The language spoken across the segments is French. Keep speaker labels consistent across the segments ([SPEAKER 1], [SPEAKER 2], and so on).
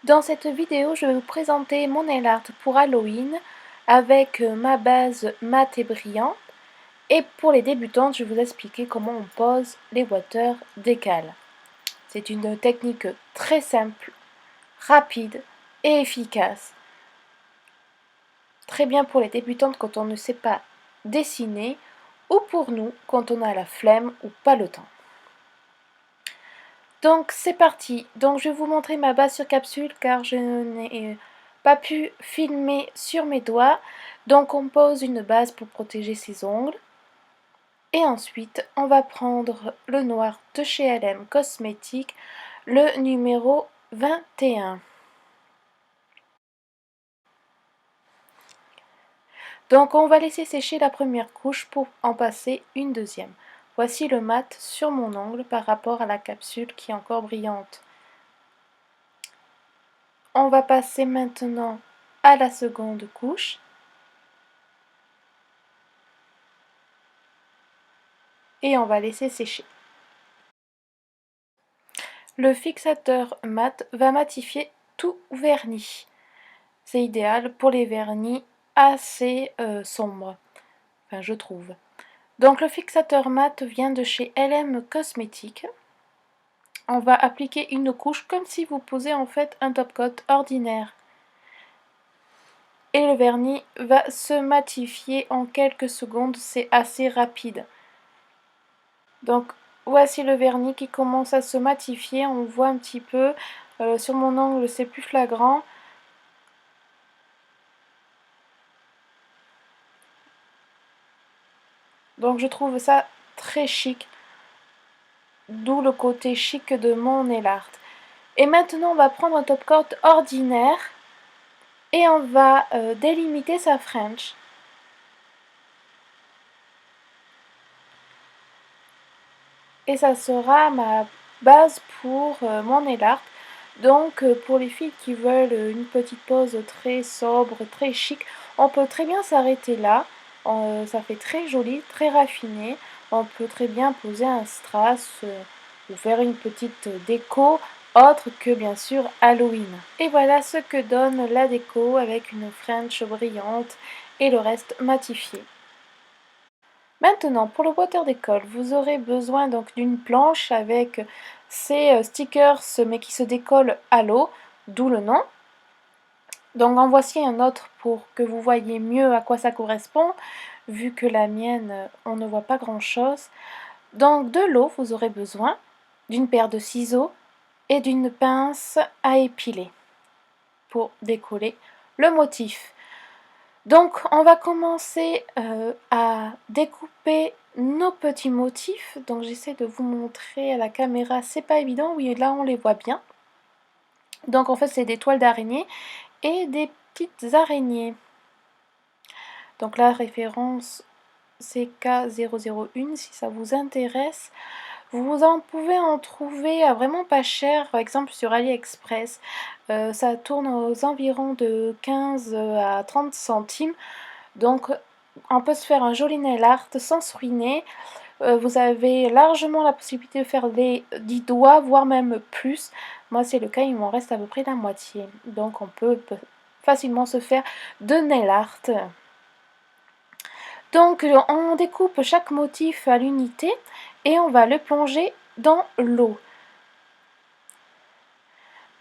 [SPEAKER 1] Dans cette vidéo, je vais vous présenter mon nail art pour Halloween avec ma base mat et brillante. Et pour les débutantes, je vais vous expliquer comment on pose les water décales. C'est une technique très simple, rapide et efficace. Très bien pour les débutantes quand on ne sait pas dessiner ou pour nous quand on a la flemme ou pas le temps. Donc c'est parti, donc je vais vous montrer ma base sur capsule car je n'ai pas pu filmer sur mes doigts. Donc on pose une base pour protéger ses ongles. Et ensuite on va prendre le noir de chez LM Cosmetics, le numéro 21. Donc on va laisser sécher la première couche pour en passer une deuxième. Voici le mat sur mon ongle par rapport à la capsule qui est encore brillante. On va passer maintenant à la seconde couche. Et on va laisser sécher. Le fixateur mat va matifier tout vernis. C'est idéal pour les vernis assez sombres, enfin je trouve. Donc le fixateur mat vient de chez LM Cosmetics. On va appliquer une couche comme si vous posez en fait un top coat ordinaire. Et le vernis va se matifier en quelques secondes, c'est assez rapide. Donc voici le vernis qui commence à se matifier, on voit un petit peu, sur mon ongle c'est plus flagrant. Donc je trouve ça très chic, d'où le côté chic de mon nail art. Et maintenant on va prendre un top coat ordinaire et on va délimiter sa French. Et ça sera ma base pour mon nail art. Donc pour les filles qui veulent une petite pose très sobre, très chic, on peut très bien s'arrêter là. Ça fait très joli, très raffiné. On peut très bien poser un strass ou faire une petite déco autre que bien sûr Halloween. Et voilà ce que donne la déco avec une French brillante et le reste matifié. Maintenant, pour le water décolle, vous aurez besoin donc d'une planche avec ces stickers mais qui se décollent à l'eau, d'où le nom. Donc en voici un autre pour que vous voyez mieux à quoi ça correspond, vu que la mienne, on ne voit pas grand chose. Donc de l'eau, vous aurez besoin d'une paire de ciseaux et d'une pince à épiler pour décoller le motif. Donc on va commencer à découper nos petits motifs. Donc j'essaie de vous montrer à la caméra, c'est pas évident, oui là on les voit bien. Donc en fait c'est des toiles d'araignée et des petites araignées. Donc la référence c'est K001 si ça vous intéresse. Vous en pouvez en trouver à vraiment pas cher, par exemple sur AliExpress. Ça tourne aux environs de 15 à 30 centimes. Donc on peut se faire un joli nail art sans se ruiner. Vous avez largement la possibilité de faire les 10 doigts, voire même plus. Moi c'est le cas, il m'en reste à peu près la moitié. Donc on peut facilement se faire de nail art. Donc on découpe chaque motif à l'unité et on va le plonger dans l'eau.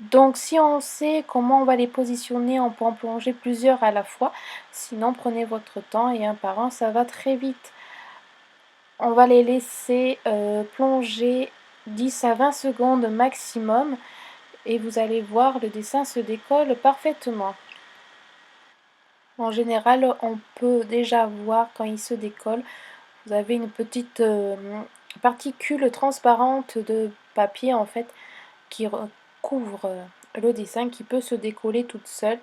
[SPEAKER 1] Donc si on sait comment on va les positionner, on peut en plonger plusieurs à la fois. Sinon prenez votre temps et un par un, ça va très vite. On va les laisser plonger 10 à 20 secondes maximum et vous allez voir le dessin se décolle parfaitement. En général, on peut déjà voir quand il se décolle. Vous avez une petite particule transparente de papier en fait qui recouvre le dessin qui peut se décoller toute seule.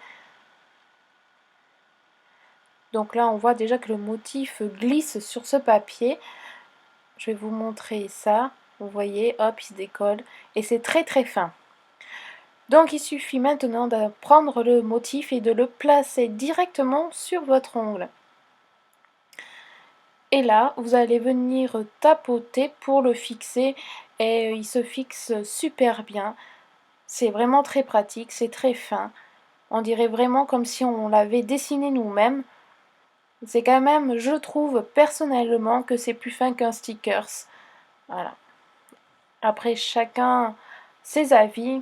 [SPEAKER 1] Donc là on voit déjà que le motif glisse sur ce papier. Je vais vous montrer ça. Vous voyez, hop, il se décolle et c'est très très fin. Donc il suffit maintenant de prendre le motif et de le placer directement sur votre ongle. Et là, vous allez venir tapoter pour le fixer et il se fixe super bien. C'est vraiment très pratique, c'est très fin. On dirait vraiment comme si on l'avait dessiné nous-mêmes. C'est quand même, je trouve personnellement que c'est plus fin qu'un stickers. Voilà. Après, chacun ses avis.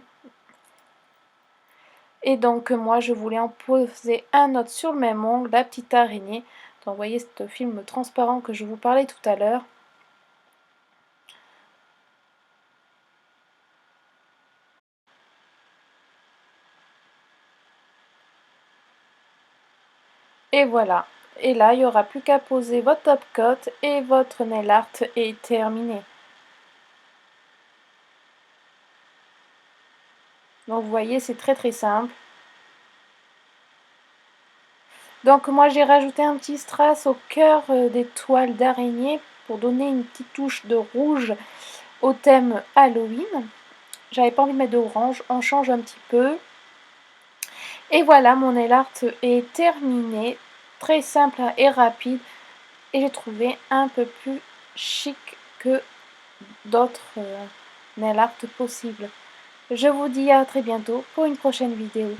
[SPEAKER 1] Et donc, moi, je voulais en poser un autre sur le même ongle, la petite araignée. Donc, vous voyez ce film transparent que je vous parlais tout à l'heure. Et voilà. Et là, il n'y aura plus qu'à poser votre top coat et votre nail art est terminé. Donc, vous voyez, c'est très très simple. Donc moi j'ai rajouté un petit strass au cœur des toiles d'araignée pour donner une petite touche de rouge au thème Halloween. J'avais pas envie de mettre d'orange, on change un petit peu. Et voilà, mon nail art est terminé, très simple et rapide. Et j'ai trouvé un peu plus chic que d'autres nail art possibles. Je vous dis à très bientôt pour une prochaine vidéo.